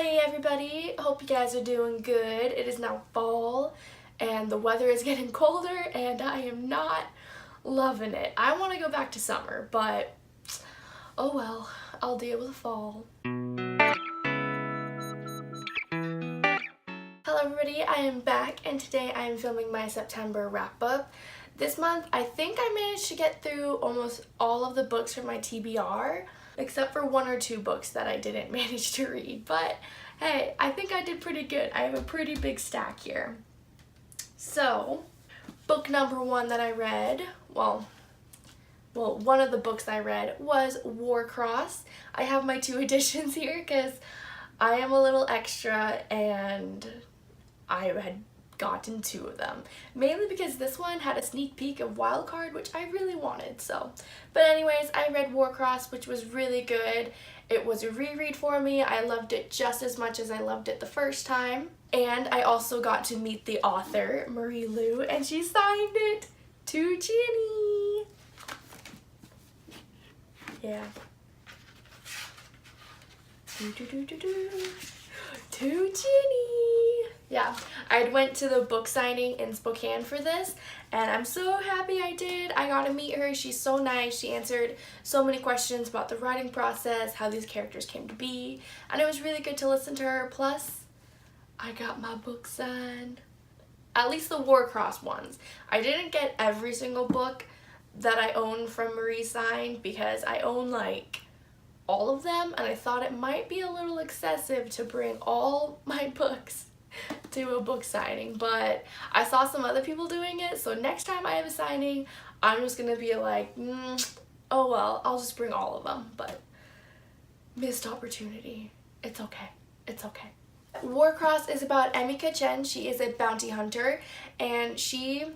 Hey everybody, hope you guys are doing good. It is now fall and the weather is getting colder and I am not loving it. I want to go back to summer, but oh well, I'll deal with fall. Hello everybody, I am back and today I am filming my September wrap up. This month I think I managed to get through almost all of the books from my TBR, except for one or two books that I didn't manage to read, but hey, I think I did pretty good. I have a pretty big stack here. So, book number one that I read, well, one of the books I read was Warcross. I have my two editions here because I am a little extra and I had gotten two of them. Mainly because this one had a sneak peek of Wildcard, which I really wanted, so. But anyways, I read Warcross, which was really good. It was a reread for me. I loved it just as much as I loved it the first time. And I also got to meet the author, Marie Lu, and she signed it to Ginny. Yeah. To Ginny. Yeah, I went to the book signing in Spokane for this, and I'm so happy I did. I got to meet her. She's so nice. She answered so many questions about the writing process, how these characters came to be, and it was really good to listen to her. Plus, I got my book signed. At least the Warcross ones. I didn't get every single book that I own from Marie signed because I own like all of them, and I thought it might be a little excessive to bring all my books to a book signing, but I saw some other people doing it, so next time I have a signing, I'm just gonna be like, oh well, I'll just bring all of them, but missed opportunity. It's okay. It's okay. Warcross is about Emika Chen. She is a bounty hunter, and she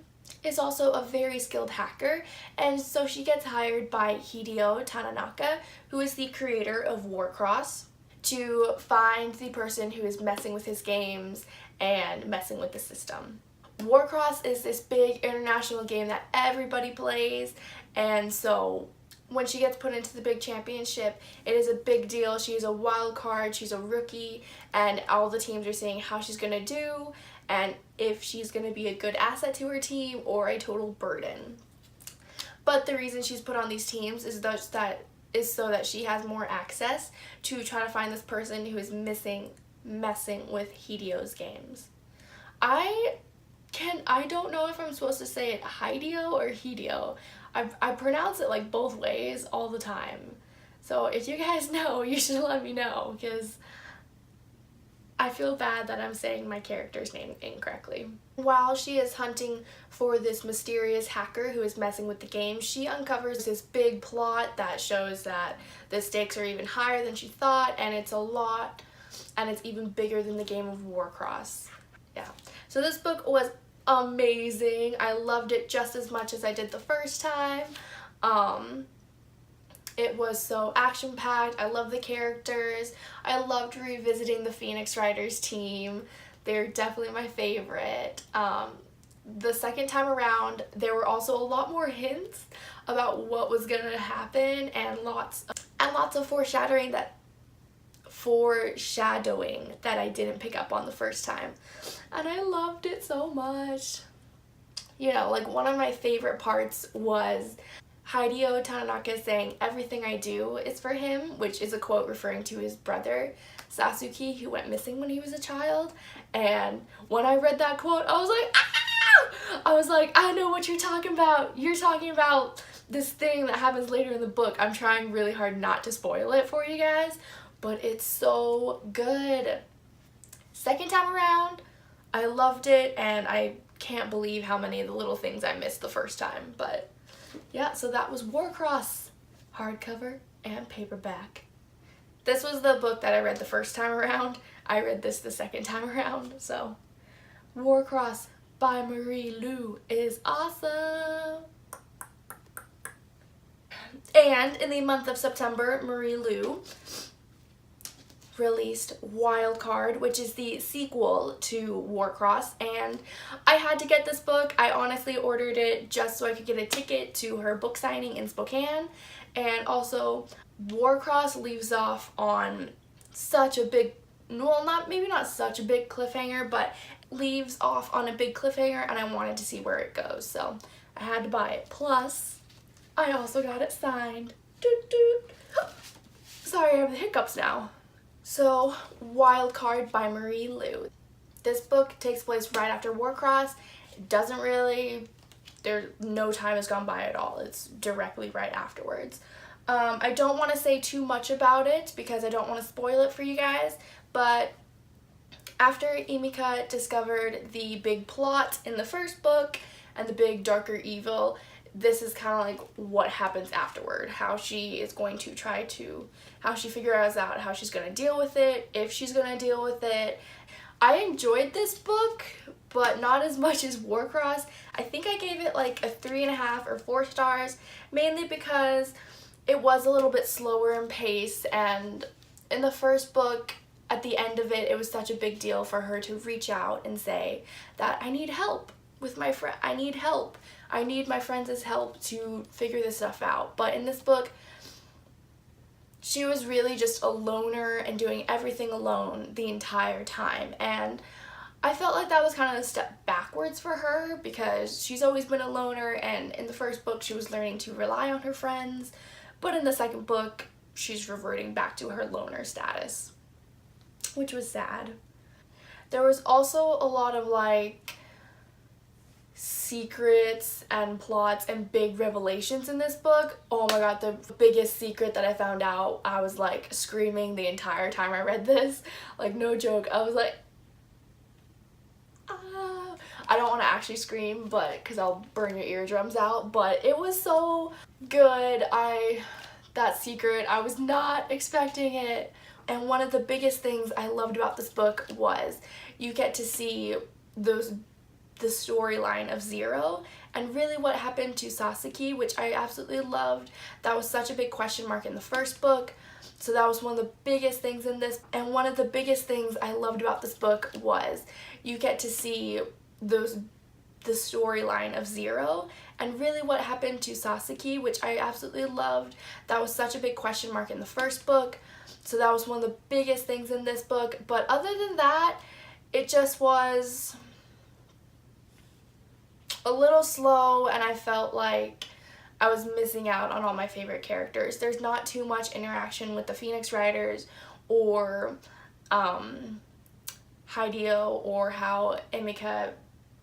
is also a very skilled hacker, and so she gets hired by Hideo Tananaka, who is the creator of Warcross, to find the person who is messing with his games and messing with the system. Warcross is this big international game that everybody plays, and so when she gets put into the big championship, it is a big deal. She is a wild card, she's a rookie, and all the teams are saying how she's gonna do and if she's gonna be a good asset to her team or a total burden. But the reason she's put on these teams is so that she has more access to try to find this person who is messing with Hideo's games. I don't know if I'm supposed to say it Hideo or Hideo. I pronounce it like both ways all the time. So if you guys know, you should let me know, because I feel bad that I'm saying my character's name incorrectly. While she is hunting for this mysterious hacker who is messing with the game, she uncovers this big plot that shows that the stakes are even higher than she thought, and it's a lot, and it's even bigger than the game of Warcross. Yeah. So this book was amazing. I loved it just as much as I did the first time. It was so action-packed. I love the characters. I loved revisiting the Phoenix Riders team. They're definitely my favorite. The second time around, there were also a lot more hints about what was gonna happen, and lots of foreshadowing that I didn't pick up on the first time. And I loved it so much. You know, like one of my favorite parts was Hideo Tananaka saying, "Everything I do is for him," which is a quote referring to his brother, Sasuke, who went missing when he was a child. And when I read that quote, I was like, ah! I was like, I know what you're talking about. You're talking about this thing that happens later in the book. I'm trying really hard not to spoil it for you guys, but it's so good. Second time around, I loved it, and I can't believe how many of the little things I missed the first time, but yeah, so that was Warcross, hardcover and paperback. This was the book that I read the first time around. I read this the second time around, so Warcross by Marie Lu is awesome. And in the month of September, Marie Lu released Wildcard, which is the sequel to Warcross, and I had to get this book. I honestly ordered it just so I could get a ticket to her book signing in Spokane, and also Warcross leaves off on such a big well, maybe not such a big cliffhanger, but leaves off on a big cliffhanger, and I wanted to see where it goes, so I had to buy it. Plus, I also got it signed. Doot doot. Sorry, I have the hiccups now. So, Wild Card by Marie Lu. This book takes place right after Warcross. It doesn't really, no time has gone by at all. It's directly right afterwards. I don't want to say too much about it because I don't want to spoil it for you guys, but after Emika discovered the big plot in the first book and the big darker evil, this is kind of like what happens afterward, how she is going to how she figures out how she's going to deal with it, if she's going to deal with it. I enjoyed this book, but not as much as Warcross. I think I gave it like a 3.5 or 4 stars, mainly because it was a little bit slower in pace, and in the first book, at the end of it, it was such a big deal for her to reach out and say that I need help with my friend. I need help. I need my friends' help to figure this stuff out. But in this book, she was really just a loner and doing everything alone the entire time. And I felt like that was kind of a step backwards for her because she's always been a loner, and in the first book, she was learning to rely on her friends. But in the second book, she's reverting back to her loner status, which was sad. There was also a lot of like secrets and plots and big revelations in this book. Oh my god, the biggest secret that I found out, I was like screaming the entire time I read this. Like, no joke. I was like, ah. I don't want to actually scream, but because I'll burn your eardrums out, but it was so good. That secret, I was not expecting it. And one of the biggest things I loved about this book was you get to see the storyline of Zero and really what happened to Sasaki, which I absolutely loved. That was such a big question mark in the first book, so that was one of the biggest things in this. And one of the biggest things I loved about this book was you get to see the storyline of Zero and really what happened to Sasaki, which I absolutely loved. That was such a big question mark in the first book, so that was one of the biggest things in this book. But other than that, it just was a little slow, and I felt like I was missing out on all my favorite characters. There's not too much interaction with the Phoenix Riders or Hideo, or how Emika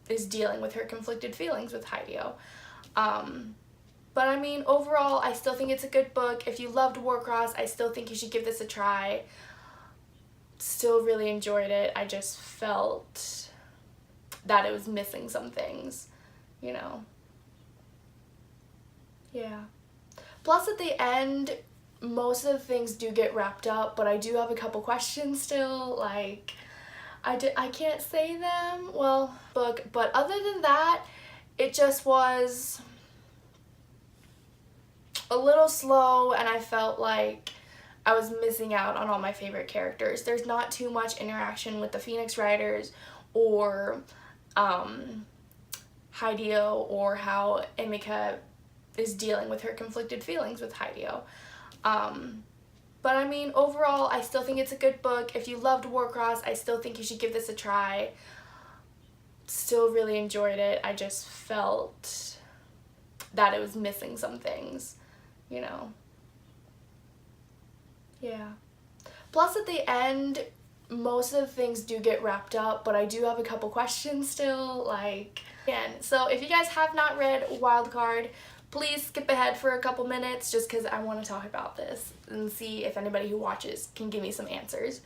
is dealing with her conflicted feelings with Hideo. But I mean, overall, I still think it's a good book. If you loved Warcross, I still think you should give this a try. Still really enjoyed it. I just felt that it was missing some things, you know. Yeah. Plus, at the end, most of the things do get wrapped up, but I do have a couple questions still. Like, I can't say them, well, book, but other than that, it just was a little slow, and I felt like I was missing out on all my favorite characters. There's not too much interaction with the Phoenix Riders or Hideo, or how Emika is dealing with her conflicted feelings with Hideo. But I mean, overall, I still think it's a good book. If you loved Warcross, I still think you should give this a try. Still really enjoyed it. I just felt that it was missing some things, you know. Yeah. Plus, at the end, most of the things do get wrapped up, but I do have a couple questions still, like, again. So if you guys have not read Wildcard, please skip ahead for a couple minutes just because I want to talk about this and see if anybody who watches can give me some answers.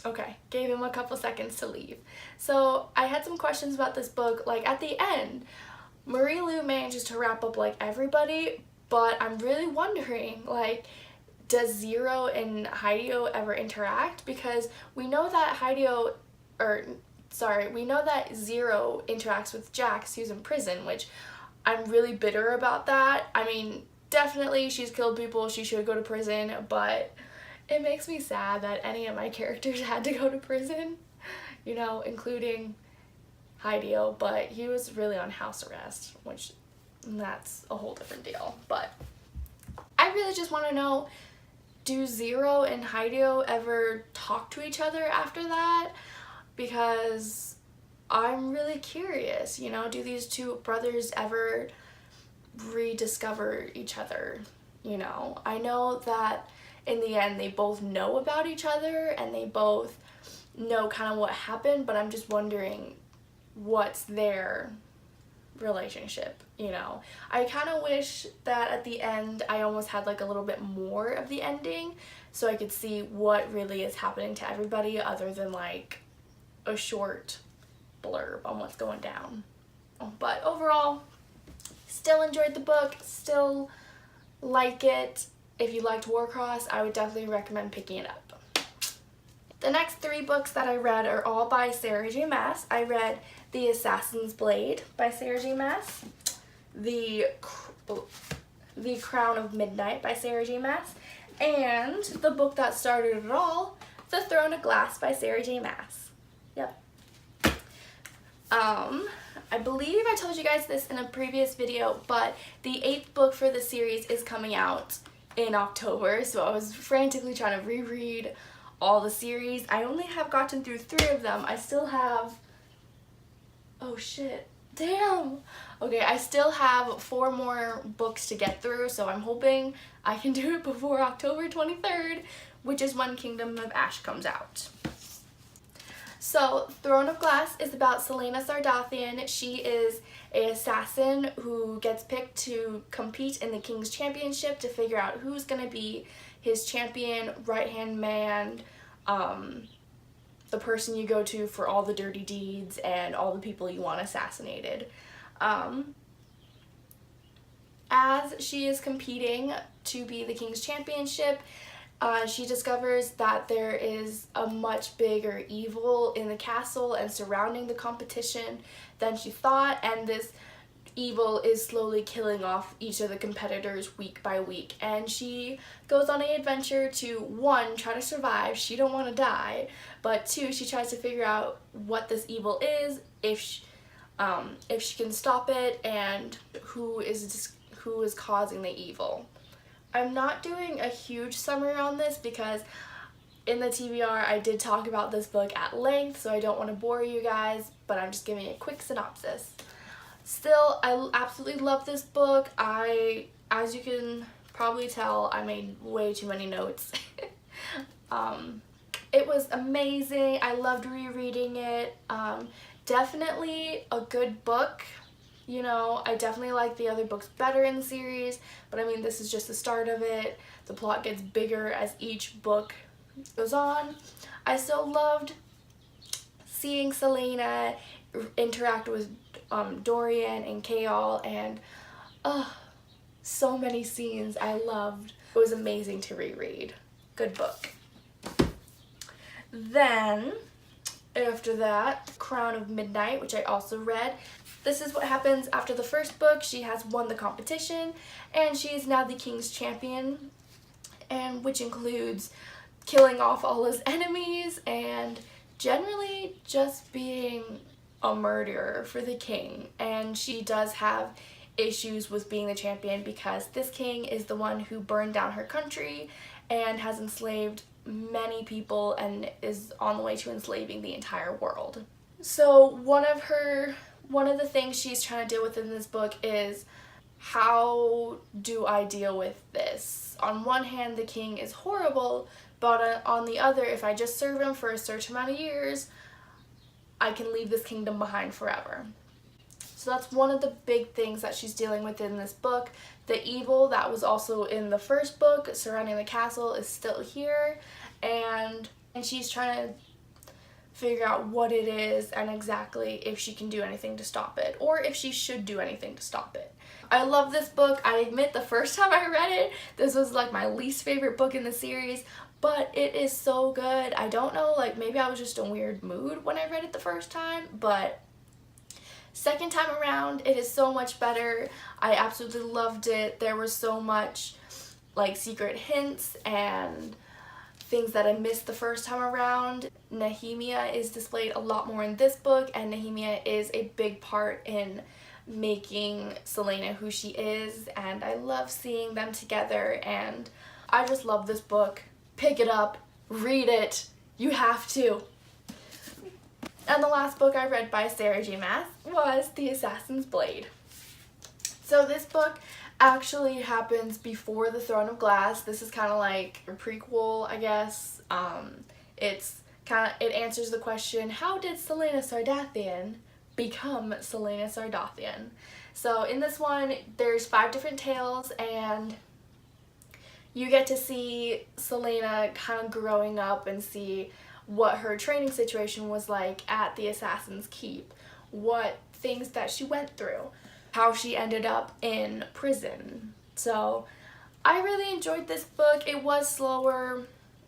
Okay, gave him a couple seconds to leave. So I had some questions about this book. Like, at the end, Marie Lu manages to wrap up like everybody, but I'm really wondering, like, does Zero and Hideo ever interact? Because we know that we know that Zero interacts with Jax, who's in prison, which I'm really bitter about that. I mean, definitely she's killed people, she should go to prison, but it makes me sad that any of my characters had to go to prison, you know, including Hideo, but he was really on house arrest, which that's a whole different deal. But I really just want to know, do Zero and Hideo ever talk to each other after that? Because I'm really curious, you know, do these two brothers ever rediscover each other? You know, I know that in the end they both know about each other and they both know kind of what happened, but I'm just wondering what's their relationship, you know. I kind of wish that at the end I almost had like a little bit more of the ending so I could see what really is happening to everybody other than like a short blurb on what's going down. But overall, still enjoyed the book, still like it. If you liked Warcross, I would definitely recommend picking it up. The next 3 books that I read are all by Sarah J. Maas. I read The Assassin's Blade by Sarah J. Maas, The Crown of Midnight by Sarah J. Maas, and the book that started it all, The Throne of Glass by Sarah J. Maas. Yep. I believe I told you guys this in a previous video, but the 8th book for the series is coming out in October, so I was frantically trying to reread all the series. I only have gotten through 3 of them. I still have, oh shit, damn. Okay, I still have 4 more books to get through, so I'm hoping I can do it before October 23rd, which is when Kingdom of Ash comes out. So, Throne of Glass is about Selena Sardathian. She is an assassin who gets picked to compete in the King's Championship to figure out who's going to be his champion, right-hand man, the person you go to for all the dirty deeds and all the people you want assassinated. As she is competing to be the King's Championship, she discovers that there is a much bigger evil in the castle and surrounding the competition than she thought, and this evil is slowly killing off each of the competitors week by week. And she goes on an adventure to, 1, try to survive, she don't want to die, but 2, she tries to figure out what this evil is, if she can stop it, and who is causing the evil. I'm not doing a huge summary on this because in the TBR I did talk about this book at length, so I don't want to bore you guys, but I'm just giving a quick synopsis. Still, I absolutely love this book. As you can probably tell, I made way too many notes. It was amazing. I loved rereading it. Definitely a good book. You know, I definitely like the other books better in the series, but I mean, this is just the start of it. The plot gets bigger as each book goes on. I still loved seeing Selena interact with Dorian and Kaol, and so many scenes I loved. It was amazing to reread. Good book. Then, after that, Crown of Midnight, which I also read. This is what happens after the first book. She has won the competition, and she is now the King's Champion, and which includes killing off all his enemies and generally just being a murderer for the king. And she does have issues with being the champion because this king is the one who burned down her country and has enslaved many people and is on the way to enslaving the entire world. So one of the things she's trying to deal with in this book is, how do I deal with this? On one hand, the king is horrible, but on the other, if I just serve him for a certain amount of years, I can leave this kingdom behind forever. So that's one of the big things that she's dealing with in this book. The evil that was also in the first book surrounding the castle is still here, and she's trying to figure out what it is and exactly if she can do anything to stop it, or if she should do anything to stop it. I love this book. I admit the first time I read it, this was like my least favorite book in the series, but it is so good. I don't know, like maybe I was just in a weird mood when I read it the first time, but second time around, it is so much better. I absolutely loved it. There was so much like secret hints and things that I missed the first time around. Nehemia is displayed a lot more in this book, and Nehemia is a big part in making Selena who she is, and I love seeing them together, and I just love this book. Pick it up, read it, you have to. And the last book I read by Sarah J. Maas was The Assassin's Blade. So this book actually happens before The Throne of Glass. This is kind of like a prequel, I guess. It answers the question, how did Selena Sardathian become Selena Sardathian? So in this one, there's 5 different tales, and you get to see Selena kind of growing up and see what her training situation was like at the Assassin's Keep, what things that she went through, how she ended up in prison. So I really enjoyed this book. It was slower,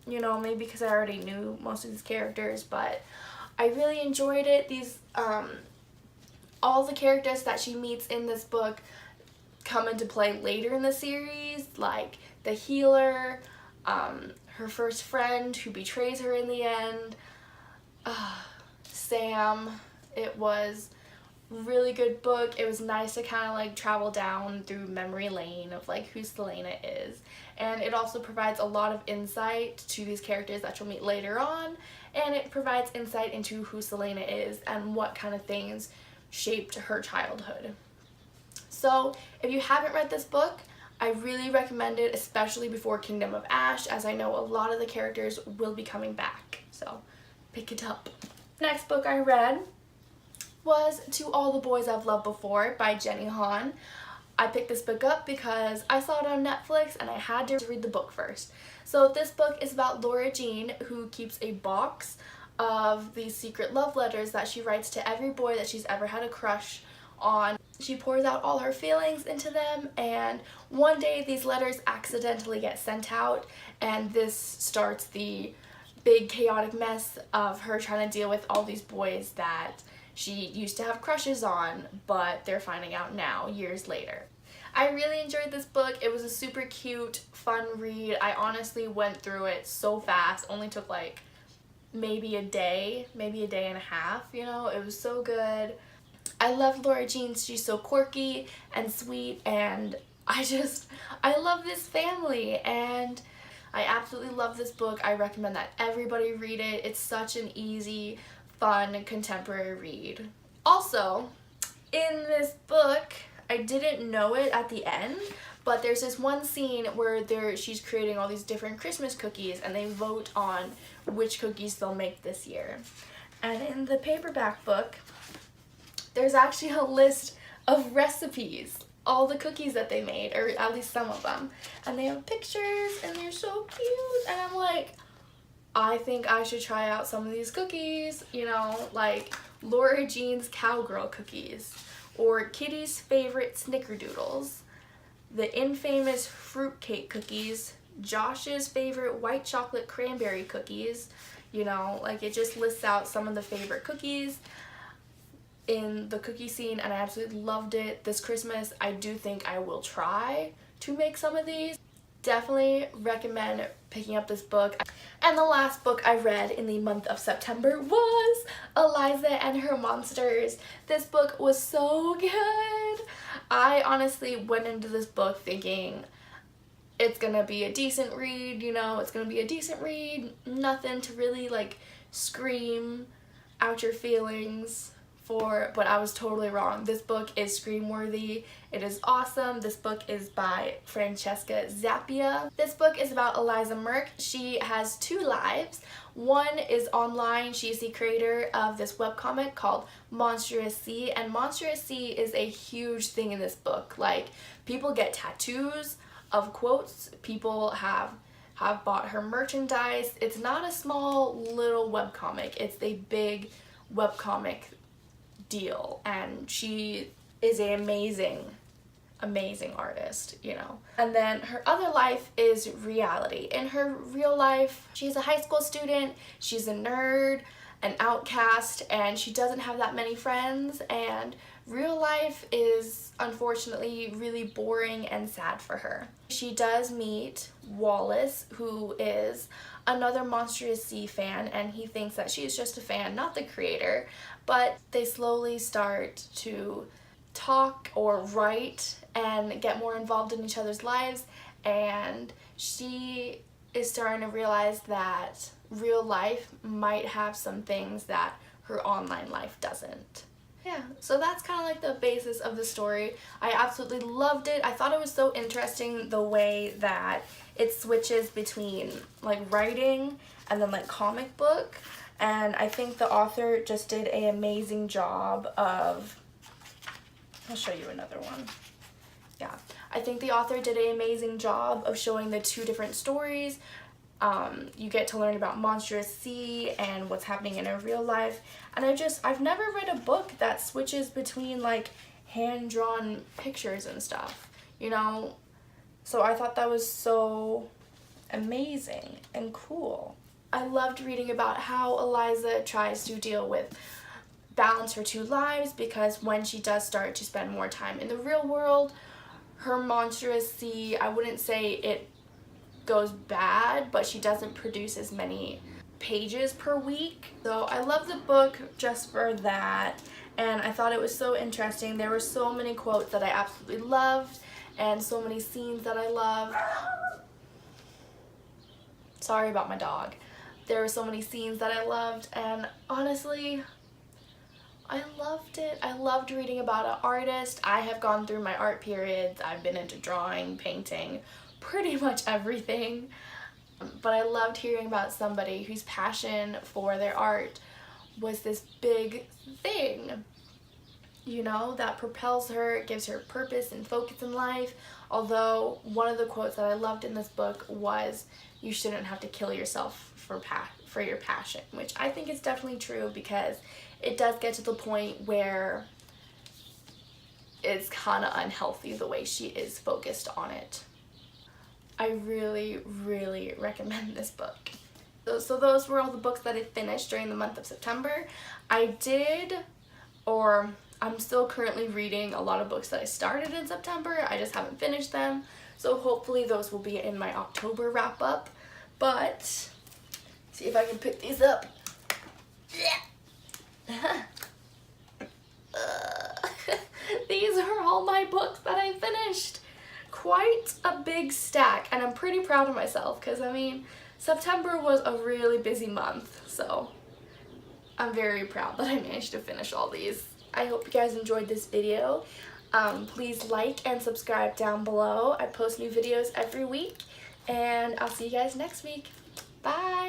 you know, maybe because I already knew most of these characters, but I really enjoyed it. All the characters that she meets in this book come into play later in the series, like the healer, her first friend who betrays her in the end, Sam. It was a really good book. It was nice to kind of like travel down through memory lane of like who Selena is, and it also provides a lot of insight to these characters that you'll meet later on, and it provides insight into who Selena is and what kind of things shaped her childhood. So if you haven't read this book, I really recommend it, especially before Kingdom of Ash, as I know a lot of the characters will be coming back. So pick it up. Next book I read was To All the Boys I've Loved Before by Jenny Han. I picked this book up because I saw it on Netflix and I had to read the book first. So this book is about Laura Jean, who keeps a box of these secret love letters that she writes to every boy that she's ever had a crush on. She pours out all her feelings into them, and one day these letters accidentally get sent out, and this starts the big chaotic mess of her trying to deal with all these boys that she used to have crushes on, but they're finding out now, years later. I really enjoyed this book. It was a super cute, fun read. I honestly went through it so fast. Only took like maybe a day and a half, you know. It was so good. I love Laura Jean. She's so quirky and sweet, and I love this family, and I absolutely love this book. I recommend that everybody read it. It's such an easy, fun, contemporary read. Also, in this book, I didn't know it at the end, but there's this one scene where she's creating all these different Christmas cookies, and they vote on which cookies they'll make this year. And in the paperback book, there's actually a list of recipes, all the cookies that they made, or at least some of them. And they have pictures, and they're so cute, and I'm like, I think I should try out some of these cookies, you know, like Laura Jean's Cowgirl cookies, or Kitty's favorite snickerdoodles, the infamous fruitcake cookies, Josh's favorite white chocolate cranberry cookies, you know, like it just lists out some of the favorite cookies in the cookie scene, and I absolutely loved it. This Christmas, I do think I will try to make some of these. Definitely recommend picking up this book. And the last book I read in the month of September was Eliza and Her Monsters. This book was so good. I honestly went into this book thinking it's gonna be a decent read, you know, it's gonna be a decent read, nothing to really like scream out your feelings for, but I was totally wrong. This book is scream worthy. It is awesome. This book is by Francesca Zappia. This book is about Eliza Merck. She has 2 lives. One is online. She's the creator of this webcomic called Monstrous Sea, and Monstrous Sea is a huge thing in this book. Like, people get tattoos of quotes. People have bought her merchandise. It's not a small little webcomic. It's a big webcomic deal, and she is an amazing artist, you know. And then her other life is reality. In her real life, she's a high school student, she's a nerd, an outcast, and she doesn't have that many friends, and real life is unfortunately really boring and sad for her. She does meet Wallace, who is another Monstrous Sea fan, and he thinks that she's just a fan, not the creator, but they slowly start to talk or write and get more involved in each other's lives, and she is starting to realize that real life might have some things that her online life doesn't. Yeah, so that's kind of like the basis of the story. I absolutely loved it. I thought it was so interesting the way that it switches between like writing and then like comic book. And I think the author just did an amazing job of, I'll show you another one. Yeah, I think the author did an amazing job of showing the two different stories. You get to learn about Monstrous Sea and what's happening in her real life. And I've never read a book that switches between like hand-drawn pictures and stuff, you know? So I thought that was so amazing and cool. I loved reading about how Eliza tries to deal with balance her two lives, because when she does start to spend more time in the real world, her Monstrous Sea, I wouldn't say it goes bad, but she doesn't produce as many pages per week. So I love the book just for that, and I thought it was so interesting. There were so many quotes that I absolutely loved and so many scenes that I loved. Sorry about my dog. There were so many scenes that I loved, and honestly, I loved it. I loved reading about an artist. I have gone through my art periods. I've been into drawing, painting, pretty much everything. But I loved hearing about somebody whose passion for their art was this big thing, you know, that propels her, gives her purpose and focus in life. Although one of the quotes that I loved in this book was, you shouldn't have to kill yourself for your passion, which I think is definitely true, because it does get to the point where it's kind of unhealthy the way she is focused on it. I really, really recommend this book. So those were all the books that I finished during the month of September. I'm still currently reading a lot of books that I started in September. I just haven't finished them. So hopefully those will be in my October wrap up. But, see if I can pick these up. These are all my books that I finished. Quite a big stack, and I'm pretty proud of myself, because I mean, September was a really busy month, so I'm very proud that I managed to finish all these. I hope you guys enjoyed this video. Please like and subscribe down below. I post new videos every week, and I'll see you guys next week. Bye!